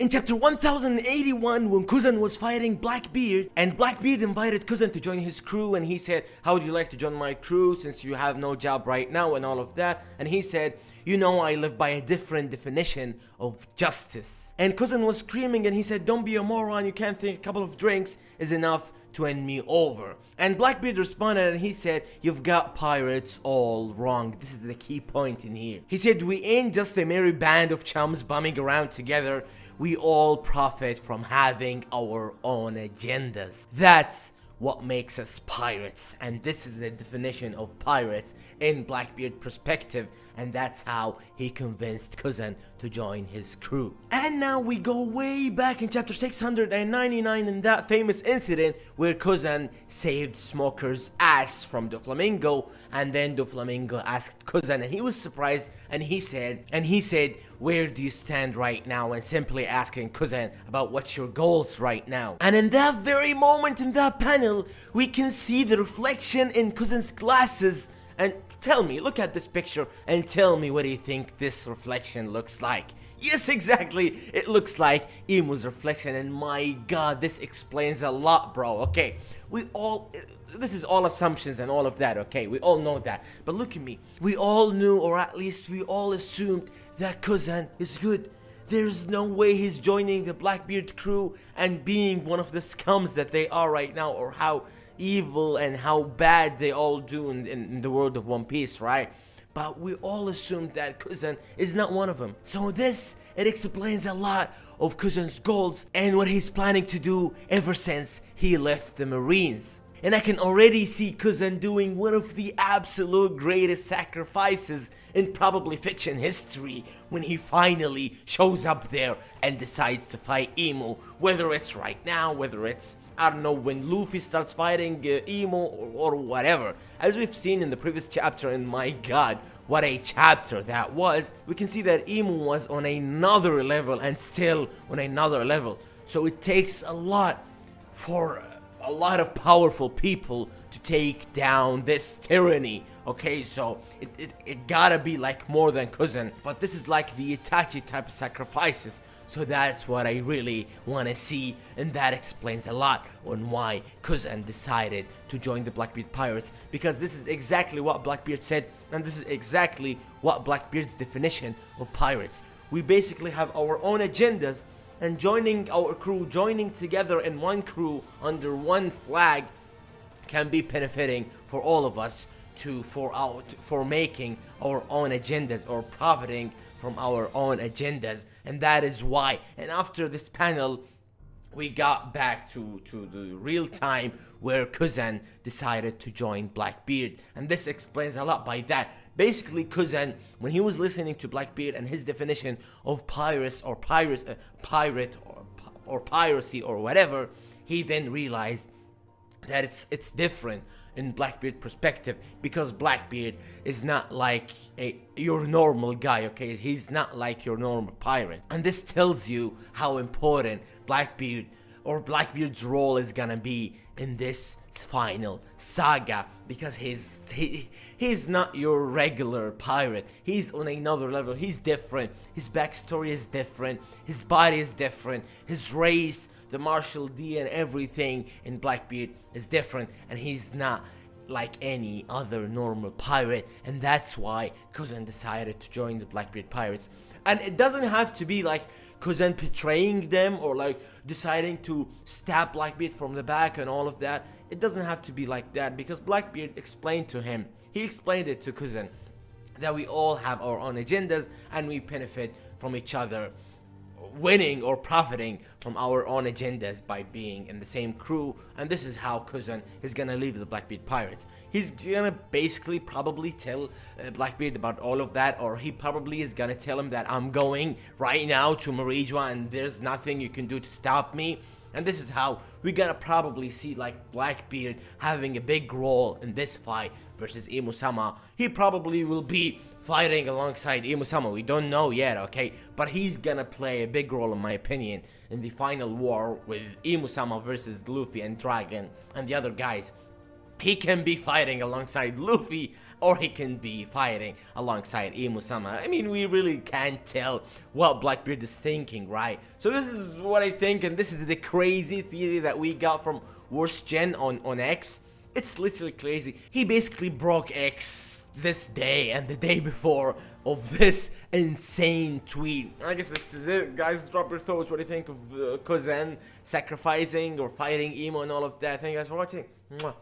In chapter 1081, when Kuzan was fighting Blackbeard, and Blackbeard invited Kuzan to join his crew, and he said, how would you like to join my crew since you have no job right now and all of that? And he said, you know, I live by a different definition of justice. And Kuzan was screaming and he said, don't be a moron, you can't think a couple of drinks is enough to end me over. And Blackbeard responded and he said, you've got pirates all wrong. This is the key point in here. He said, we ain't just a merry band of chums bumming around together. We all profit from having our own agendas. That's what makes us pirates, and this is the definition of pirates in Blackbeard perspective, and that's how he convinced Kuzan to join his crew. And now we go way back in chapter 699 in that famous incident where Kuzan saved Smoker's ass from Doflamingo, and then Doflamingo asked Kuzan and he was surprised and he said, where do you stand right now? And simply asking Kuzan about what's your goals right now. And in that very moment, in that panel, we can see the reflection in Kuzan's glasses. And tell me, look at this picture and tell me what do you think this reflection looks like. Yes, exactly, it looks like IMU's reflection, and my god, this explains a lot, bro. Okay, this is all assumptions and all of that, okay, we all know that. But look at me, we all knew, or at least we all assumed, that Kuzan is good. There's no way he's joining the Blackbeard crew and being one of the scums that they are right now, or how evil and how bad they all do in the world of One Piece, right? But we all assumed that Kuzan is not one of them. So it explains a lot of Kuzan's goals and what he's planning to do ever since he left the Marines. And I can already see Kuzan doing one of the absolute greatest sacrifices in probably fiction history when he finally shows up there and decides to fight IMU. Whether it's right now, whether it's, I don't know, when Luffy starts fighting IMU or whatever. As we've seen in the previous chapter, and my god, what a chapter that was, we can see that IMU was on another level and still on another level. So it takes a lot for a lot of powerful people to take down this tyranny. Okay, so it gotta be like more than Kuzan, but this is like the Itachi type of sacrifices. So that's what I really want to see, and that explains a lot on why Kuzan decided to join the Blackbeard Pirates, because this is exactly what Blackbeard said, and this is exactly what Blackbeard's definition of pirates. We basically have our own agendas, and joining our crew, joining together in one crew under one flag, can be benefiting for all of us for making our own agendas, or profiting from our own agendas. And that is why. And after this panel, we got back to the real time where Kuzan decided to join Blackbeard, and this explains a lot by that. Basically, Kuzan, when he was listening to Blackbeard and his definition of pirate or piracy or whatever, he then realized that it's different in Blackbeard perspective, because Blackbeard is not like your normal guy, okay? He's not like your normal pirate. And this tells you how important Blackbeard's role is gonna be in this final saga, because he's not your regular pirate. He's on another level. He's different. His backstory is different. His body is different. His race, the martial D and everything in Blackbeard is different, and he's not like any other normal pirate. And that's why Kuzan decided to join the Blackbeard Pirates. And it doesn't have to be like Kuzan betraying them or like deciding to stab Blackbeard from the back and all of that. It doesn't have to be like that, because Blackbeard explained to him, he explained it to Kuzan, that we all have our own agendas and we benefit from each other, winning or profiting from our own agendas by being in the same crew. And this is how Kuzan is gonna leave the Blackbeard Pirates. He's gonna basically probably tell Blackbeard about all of that, or he probably is gonna tell him that I'm going right now to Marijua and there's nothing you can do to stop me. And this is how we're gonna probably see like Blackbeard having a big role in this fight versus IMU SAMA. He probably will be fighting alongside IMU SAMA, we don't know yet, okay? But he's gonna play a big role, in my opinion, in the final war with IMU SAMA versus Luffy and Dragon and the other guys. he can be fighting alongside Luffy, or he can be fighting alongside IMU SAMA. I mean, we really can't tell what Blackbeard is thinking, right? So this is what I think, and this is the crazy theory that we got from Worst Gen on X. It's literally crazy. He basically broke X this day and the day before of this insane tweet. I guess this is it, guys. Drop your thoughts. What do you think of Kuzan sacrificing or fighting Emo and all of that? Thank you guys for watching. Mwah.